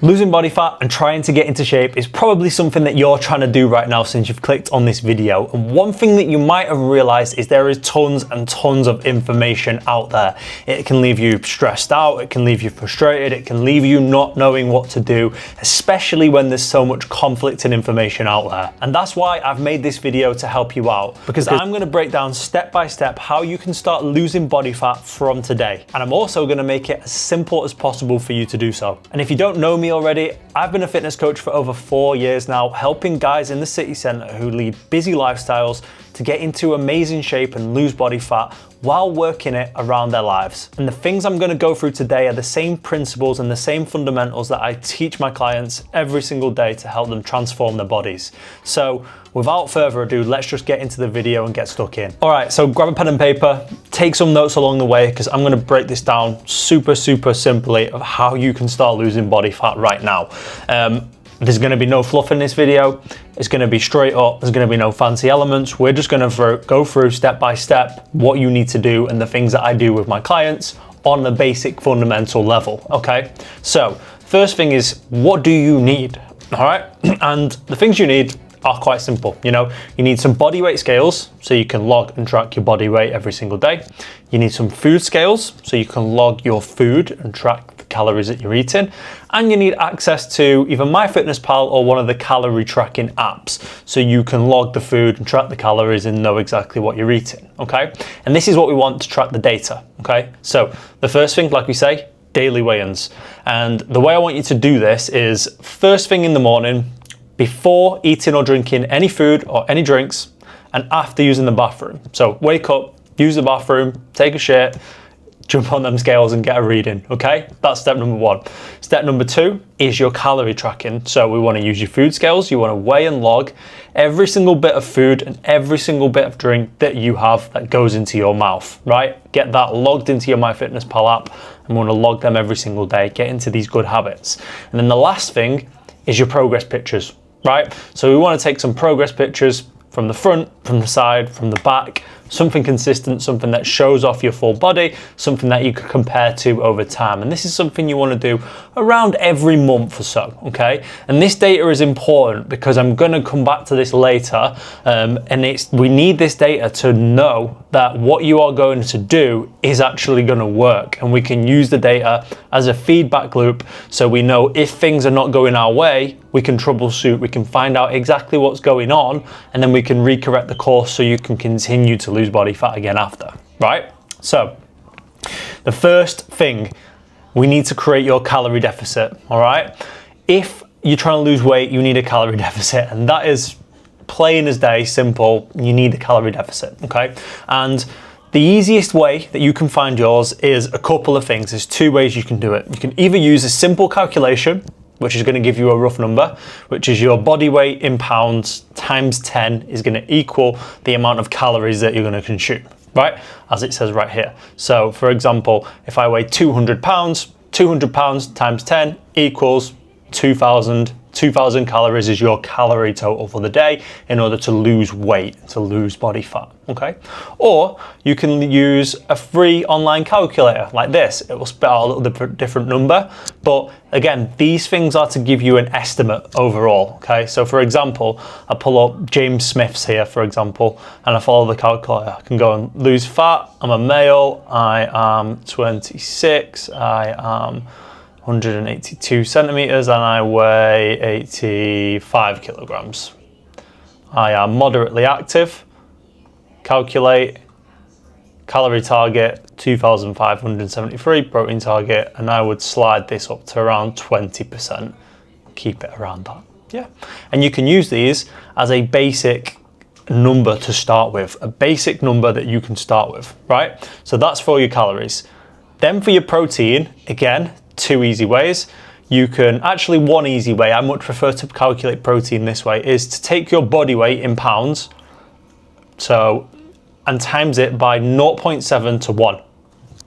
Losing body fat and trying to get into shape is probably something that you're trying to do right now since you've clicked on this video. And one thing that you might have realized is there is tons and tons of information out there. It can leave you stressed out, it can leave you frustrated, it can leave you not knowing what to do, especially when there's so much conflicting information out there. And that's why I've made this video to help you out, because I'm gonna break down step by step how you can start losing body fat from today. And I'm also gonna make it as simple as possible for you to do so. And if you don't know me already, I've been a fitness coach for over 4 years now, helping guys in the city centre who lead busy lifestyles to get into amazing shape and lose body fat while working it around their lives. And the things I'm going to go through today are the same principles and the same fundamentals that I teach my clients every single day to help them transform their bodies. So without further ado, let's just get into the video and get stuck in. All right, so grab a pen and paper, take some notes along the way, because I'm going to break this down super simply of how you can start losing body fat right now. There's going to be no fluff in this video. It's going to be straight up. There's going to be no fancy elements. We're just going to go through step by step what you need to do and the things that I do with my clients on the basic fundamental level, okay? So first thing is, what do you need, all right? And the things you need are quite simple. You know, you need some body weight scales so you can log and track your body weight every single day. You need some food scales so you can log your food and track the calories that you're eating. And you need access to either MyFitnessPal or one of the calorie tracking apps so you can log the food and track the calories and know exactly what you're eating, okay? And this is what we want to track the data, okay? So the first thing, like we say, daily weigh-ins. And the way I want you to do this is first thing in the morning, before eating or drinking any food or any drinks, and after using the bathroom. So wake up, use the bathroom, take a shit, jump on them scales and get a reading, okay? That's step number one. Step number two is your calorie tracking. So we want to use your food scales. You want to weigh and log every single bit of food and every single bit of drink that you have that goes into your mouth, right? Get that logged into your MyFitnessPal app, and we want to log them every single day. Get into these good habits. And then the last thing is your progress pictures, right? So we want to take some progress pictures from the front, from the side, from the back, something consistent, something that shows off your full body, something that you can compare to over time. And this is something you want to do around every month or so, okay? And this data is important because I'm going to come back to this later, and we need this data to know that what you are going to do is actually going to work. And we can use the data as a feedback loop so we know if things are not going our way, we can troubleshoot, we can find out exactly what's going on, and then we can recorrect the course so you can continue to lose body fat again after, right? So the first thing, we need to create your calorie deficit, all right? If you're trying to lose weight, you need a calorie deficit, and that is plain as day, simple. You need a calorie deficit, okay? And the easiest way that you can find yours is a couple of things. There's two ways you can do it. You can either use a simple calculation, which is going to give you a rough number, which is your body weight in pounds times 10 is going to equal the amount of calories that you're going to consume, right? As it says right here. So for example, if I weigh 200 pounds times 10 equals 2,000 calories is your calorie total for the day in order to lose weight, to lose body fat, okay? Or you can use a free online calculator like this. It will spit out a little different number, but again, these things are to give you an estimate overall, okay? So for example, I pull up James Smith's here, for example, and I follow the calculator. I can go and lose fat. I'm a male, I am 26, I am 182 centimeters, and I weigh 85 kilograms. I am moderately active. Calculate. Calorie target 2,573, protein target, and I would slide this up to around 20%. Keep it around that. Yeah. And you can use these as a basic number to start with, a basic number that you can start with, right? So that's for your calories. Then for your protein, again, two easy ways. You can actually, one easy way, I much prefer to calculate protein this way, is to take your body weight in pounds, and times it by 0.7 to 1.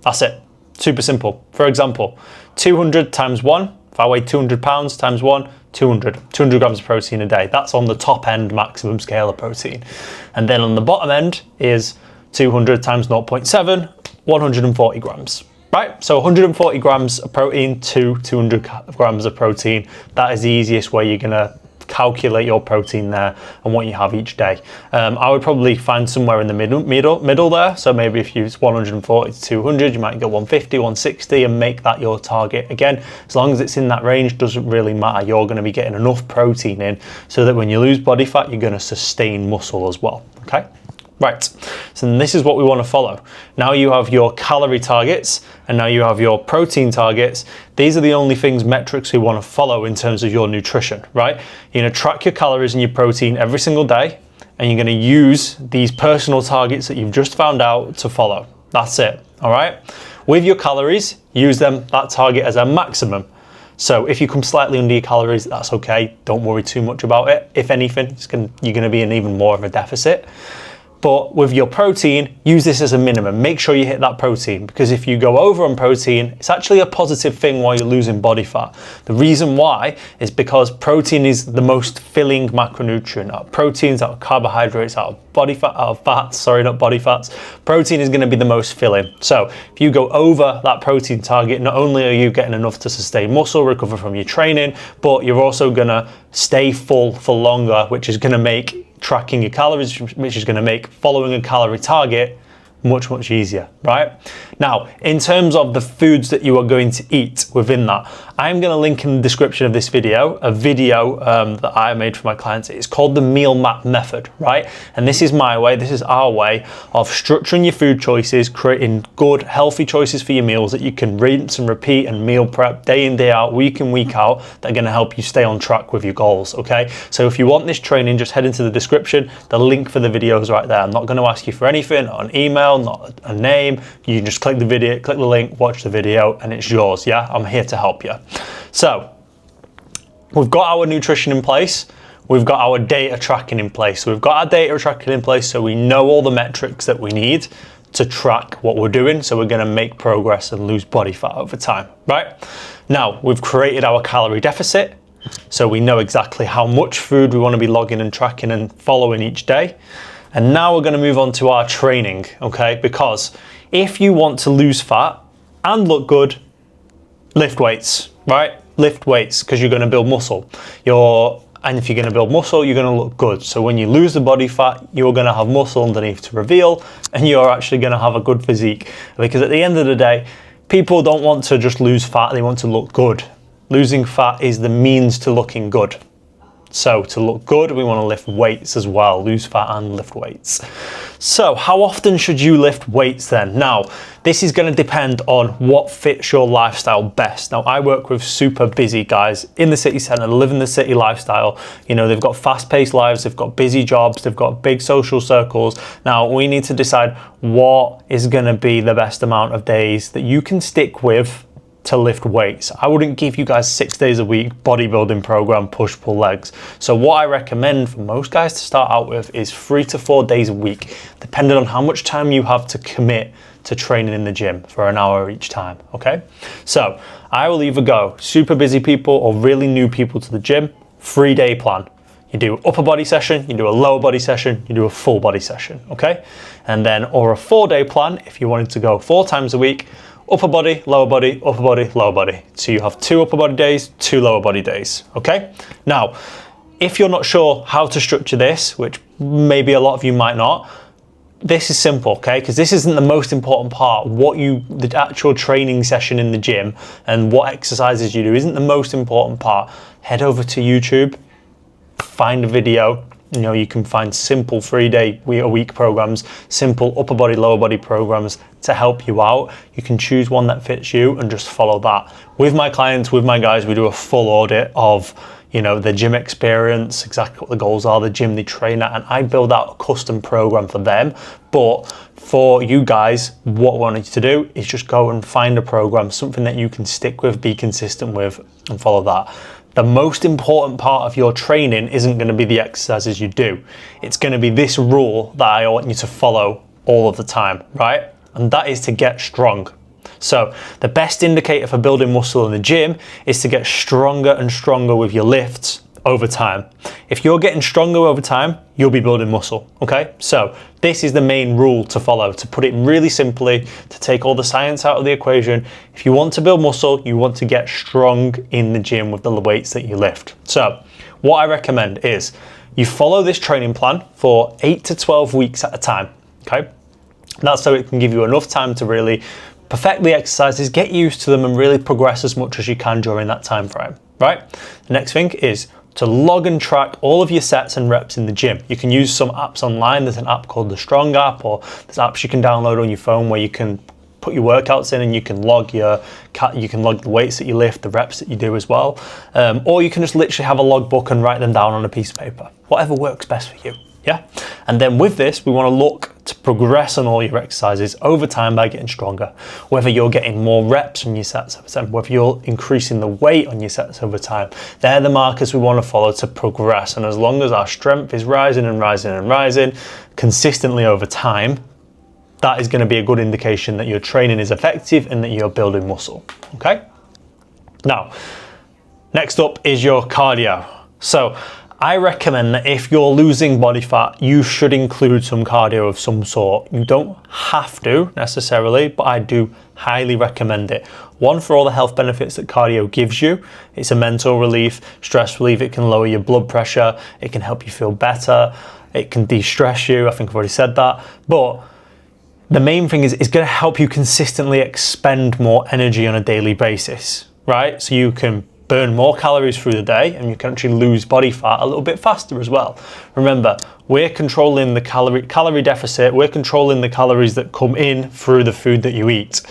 That's it. Super simple. For example, 200 times 1, if I weigh 200 pounds times 1, 200 grams of protein a day. That's on the top end maximum scale of protein. And then on the bottom end is 200 times 0.7, 140 grams. right? So 140 grams of protein to 200 grams of protein. That is the easiest way you're gonna calculate your protein there and what you have each day. I would probably find somewhere in the middle there. So maybe if you use 140 to 200, you might go 150, 160 and make that your target. Again, as long as it's in that range, doesn't really matter. You're gonna be getting enough protein in so that when you lose body fat, you're gonna sustain muscle as well, okay? Right, so this is what we want to follow. Now you have your calorie targets and now you have your protein targets. These are the only things, metrics we want to follow in terms of your nutrition, right? You're going to track your calories and your protein every single day and you're going to use these personal targets that you've just found out to follow. That's it, all right? With your calories, use that target as a maximum. So if you come slightly under your calories, that's okay. Don't worry too much about it. If anything, you're going to be in even more of a deficit. But with your protein, use this as a minimum. Make sure you hit that protein, because if you go over on protein, it's actually a positive thing while you're losing body fat. The reason why is because protein is the most filling macronutrient. Out of proteins, out of carbohydrates, out of body fat, out of fats, sorry, not body fats. Protein is going to be the most filling. So if you go over that protein target, not only are you getting enough to sustain muscle, recover from your training, but you're also going to stay full for longer, which is going to make tracking your calories, which is going to make following a calorie target much, much easier, right? Now, in terms of the foods that you are going to eat within that, I'm going to link in the description of this video, a video that I made for my clients. It's called the meal map method, right? And this is my way, this is our way of structuring your food choices, creating good, healthy choices for your meals that you can rinse and repeat and meal prep day in, day out, week in, week out, that are going to help you stay on track with your goals, okay? So if you want this training, just head into the description. The link for the video is right there. I'm not going to ask you for anything, not an email, not a name. You can just click the video, click the link, watch the video, and it's yours, yeah? I'm here to help you. So we've got our nutrition in place. We've got our data tracking in place. So we've got our data tracking in place so we know all the metrics that we need to track what we're doing. So we're going to make progress and lose body fat over time, right? Now we've created our calorie deficit. So we know exactly how much food we want to be logging and tracking and following each day. And now we're going to move on to our training, okay? Because if you want to lose fat and look good, lift weights, right? Lift weights, because you're going to build muscle. And if you're going to build muscle, you're going to look good. So when you lose the body fat, you're going to have muscle underneath to reveal, and you're actually going to have a good physique. Because at the end of the day, people don't want to just lose fat, they want to look good. Losing fat is the means to looking good. So to look good, we want to lift weights as well, lose fat and lift weights. So how often should you lift weights then? Now, this is going to depend on what fits your lifestyle best. Now, I work with super busy guys in the city centre, live in the city lifestyle. You know, they've got fast-paced lives, they've got busy jobs, they've got big social circles. Now, we need to decide what is going to be the best amount of days that you can stick with to lift weights. I wouldn't give you guys 6 days a week bodybuilding program, push pull legs. So what I recommend for most guys to start out with is 3 to 4 days a week, depending on how much time you have to commit to training in the gym for an hour each time, okay? So I will either go super busy people or really new people to the gym, 3-day plan. You do upper body session, you do a lower body session, you do a full body session, okay? And then, or a 4-day plan, if you wanted to go 4 times a week, upper body, lower body, upper body, lower body. So you have 2 upper body days, 2 lower body days, okay? Now, if you're not sure how to structure this, which maybe a lot of you might not, this is simple, okay? Because this isn't the most important part. The actual training session in the gym and what exercises you do isn't the most important part. Head over to YouTube, find a video. You know, you can find simple 3-day a week programs, simple upper body, lower body programs to help you out. You can choose one that fits you and just follow that. With my clients, with my guys, we do a full audit of, you know, the gym experience, exactly what the goals are, the gym they train at, and I build out a custom program for them. But for you guys, what I want you to do is just go and find a program, something that you can stick with, be consistent with, and follow that. The most important part of your training isn't going to be the exercises you do. It's going to be this rule that I want you to follow all of the time, right? And that is to get strong. So the best indicator for building muscle in the gym is to get stronger and stronger with your lifts over time. If you're getting stronger over time, you'll be building muscle, okay? So this is the main rule to follow. To put it really simply, to take all the science out of the equation, if you want to build muscle, you want to get strong in the gym with the weights that you lift. So what I recommend is you follow this training plan for 8 to 12 weeks at a time, okay? That's so it can give you enough time to really perfect the exercises, get used to them, and really progress as much as you can during that time frame, right? The next thing is to log and track all of your sets and reps in the gym. You can use some apps online. There's an app called the Strong app, or there's apps you can download on your phone where you can put your workouts in and you can log the weights that you lift, the reps that you do as well. Or you can just literally have a logbook and write them down on a piece of paper. Whatever works best for you, yeah? And then with this, we want to look to progress on all your exercises over time by getting stronger. Whether you're getting more reps on your sets over time, whether you're increasing the weight on your sets over time, they're the markers we want to follow to progress. And as long as our strength is rising and rising and rising consistently over time, that is going to be a good indication that your training is effective and that you're building muscle, okay? Now, next up is your cardio. So I recommend that if you're losing body fat, you should include some cardio of some sort. You don't have to necessarily, but I do highly recommend it. One, for all the health benefits that cardio gives you. It's a mental relief, stress relief. It can lower your blood pressure. It can help you feel better. It can de-stress you. I think I've already said that. But the main thing is it's going to help you consistently expend more energy on a daily basis, right? So you can burn more calories through the day and you can actually lose body fat a little bit faster as well. Remember, we're controlling the calorie deficit, we're controlling the calories that come in through the food that you eat.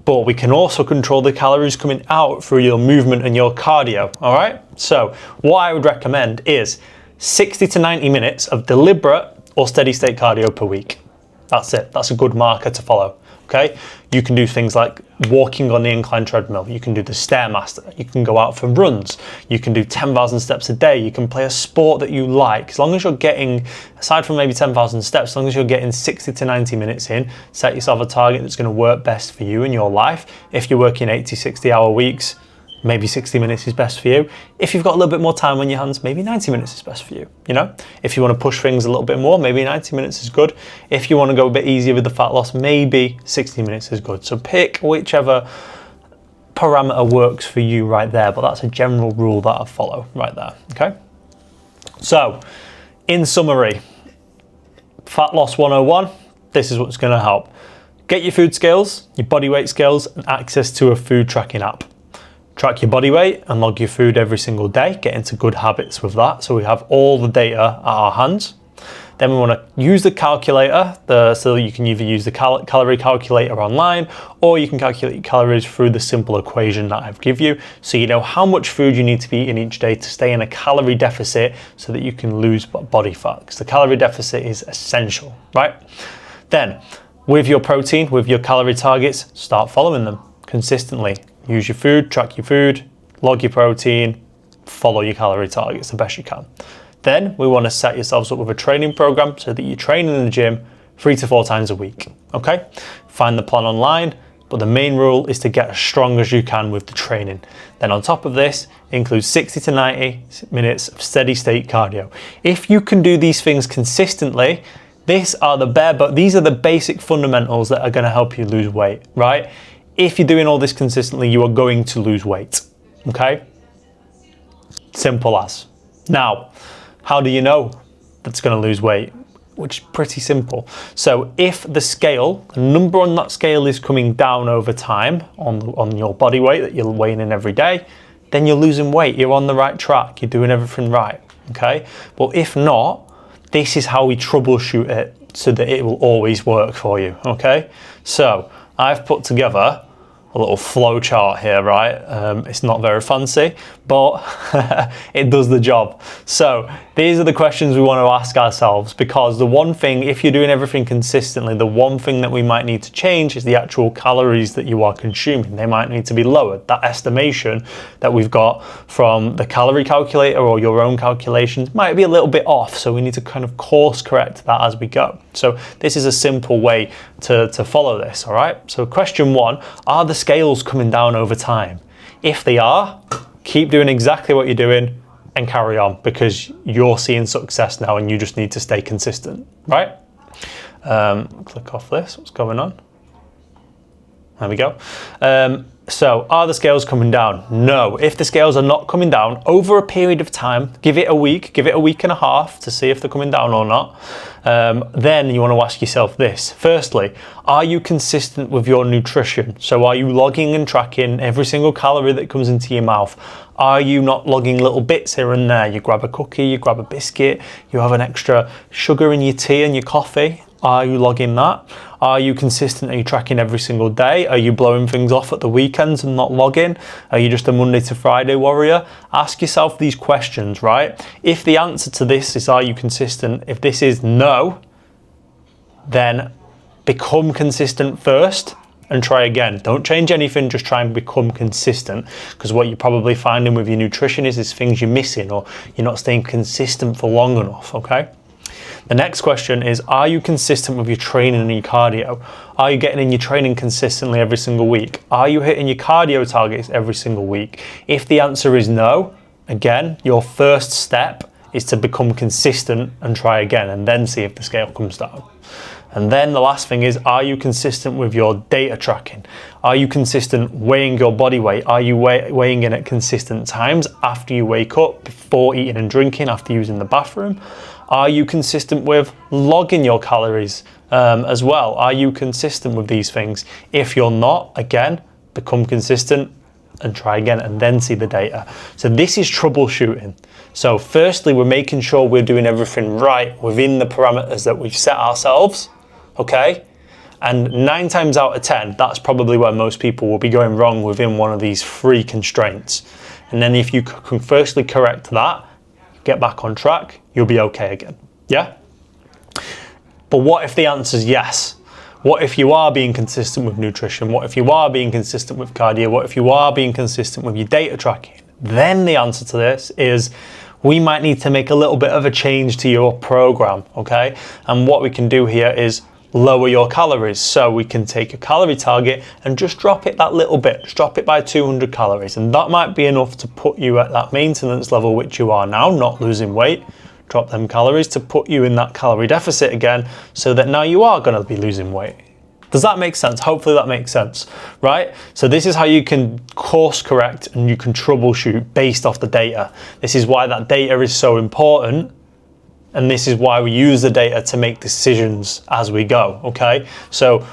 But we can also control the calories coming out through your movement and your cardio, all right? So what I would recommend is 60 to 90 minutes of deliberate or steady state cardio per week. That's it, that's a good marker to follow. Okay, you can do things like walking on the incline treadmill, you can do the Stairmaster, you can go out for runs, you can do 10,000 steps a day, you can play a sport that you like. As long as you're getting, aside from maybe 10,000 steps, as long as you're getting 60 to 90 minutes in, set yourself a target that's going to work best for you in your life. If you're working 80, 60-hour weeks, maybe 60 minutes is best for you. If you've got a little bit more time on your hands, maybe 90 minutes is best for you, you know? If you want to push things a little bit more, maybe 90 minutes is good. If you want to go a bit easier with the fat loss, maybe 60 minutes is good. So pick whichever parameter works for you right there, but that's a general rule that I follow right there, okay? So, in summary, Fat Loss 101, this is what's going to help. Get your food scales, your body weight scales, and access to a food tracking app. Track your body weight and log your food every single day. Get into good habits with that so we have all the data at our hands. Then we want to use the calculator, so you can either use the calorie calculator online or you can calculate your calories through the simple equation that I've given you, so you know how much food you need to be eating each day to stay in a calorie deficit so that you can lose body fat, because the calorie deficit is essential, right? Then with your protein, with your calorie targets, start following them consistently. Use your food, track your food, log your protein, follow your calorie targets the best you can. Then we want to set yourselves up with a training program so that you're training in the gym 3 to 4 times a week, okay? Find the plan online, but the main rule is to get as strong as you can with the training. Then on top of this, include 60 to 90 minutes of steady state cardio. If you can do these things consistently, these are the basic fundamentals that are going to help you lose weight, right? If you're doing all this consistently, you are going to lose weight, okay? Simple as. Now, how do you know that's going to lose weight? Which is pretty simple. So if the scale, the number on that scale is coming down over time on your body weight that you're weighing in every day, then you're losing weight. You're on the right track. You're doing everything right, okay? But if not, this is how we troubleshoot it so that it will always work for you, okay? So I've put together a little flow chart here, right? It's not very fancy, but it does the job. So these are the questions we want to ask ourselves, because the one thing, if you're doing everything consistently, the one thing that we might need to change is the actual calories that you are consuming. They might need to be lowered. That estimation that we've got from the calorie calculator or your own calculations might be a little bit off, so we need to kind of course correct that as we go. So this is a simple way to follow this, all right? So question 1, are the scales coming down over time? If they are, keep doing exactly what you're doing, and carry on, because you're seeing success now and you just need to stay consistent, right? Click off this, what's going on? There we go. So are the scales coming down? No. If the scales are not coming down over a period of time, give it a week and a half to see if they're coming down or not. Then you want to ask yourself this. Firstly, are you consistent with your nutrition? So are you logging and tracking every single calorie that comes into your mouth? Are you not logging little bits here and there? You grab a cookie, you grab a biscuit, you have an extra sugar in your tea and your coffee. Are you logging that? Are you consistent? Are you tracking every single day? Are you blowing things off at the weekends and not logging? Are you just a Monday to Friday warrior? Ask yourself these questions, right? If the answer to this is, are you consistent? If this is no, then become consistent first and try again. Don't change anything, just try and become consistent, because what you're probably finding with your nutrition is things you're missing, or you're not staying consistent for long enough, okay? The next question is, are you consistent with your training and your cardio? Are you getting in your training consistently every single week? Are you hitting your cardio targets every single week? If the answer is no, again, your first step is to become consistent and try again, and then see if the scale comes down. And then the last thing is, are you consistent with your data tracking? Are you consistent weighing your body weight? Are you weighing in at consistent times after you wake up, before eating and drinking, after using the bathroom? Are you consistent with logging your calories as well? Are you consistent with these things? If you're not, again, become consistent and try again, and then see the data. So this is troubleshooting. So firstly, we're making sure we're doing everything right within the parameters that we've set ourselves, okay? And 9 times out of 10, that's probably where most people will be going wrong within one of these 3 constraints. And then if you can firstly correct that, get back on track, you'll be okay again, yeah? But what if the answer is yes? What if you are being consistent with nutrition? What if you are being consistent with cardio? What if you are being consistent with your data tracking? Then the answer to this is, we might need to make a little bit of a change to your program, okay? And what we can do here is lower your calories. So we can take a calorie target and just drop it that little bit, just drop it by 200 calories. And that might be enough to put you at that maintenance level, which you are now, not losing weight. Drop them calories to put you in that calorie deficit again, so that now you are gonna be losing weight. Does that make sense? Hopefully that makes sense, right? So this is how you can course correct and you can troubleshoot based off the data. This is why that data is so important. And this is why we use the data to make decisions as we go, okay? So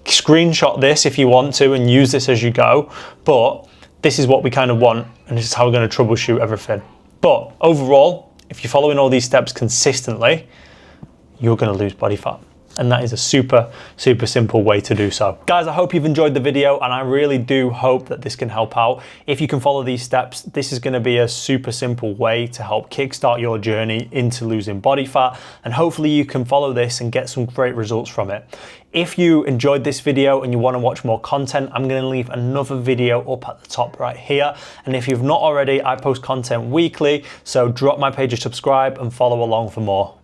screenshot this if you want to and use this as you go, but this is what we kind of want, and this is how we're gonna troubleshoot everything. But overall, if you're following all these steps consistently, you're gonna lose body fat. And that is a super, super simple way to do so. Guys, I hope you've enjoyed the video, and I really do hope that this can help out. If you can follow these steps, this is gonna be a super simple way to help kickstart your journey into losing body fat, and hopefully you can follow this and get some great results from it. If you enjoyed this video and you wanna watch more content, I'm gonna leave another video up at the top right here. And if you've not already, I post content weekly, so drop my page a subscribe and follow along for more.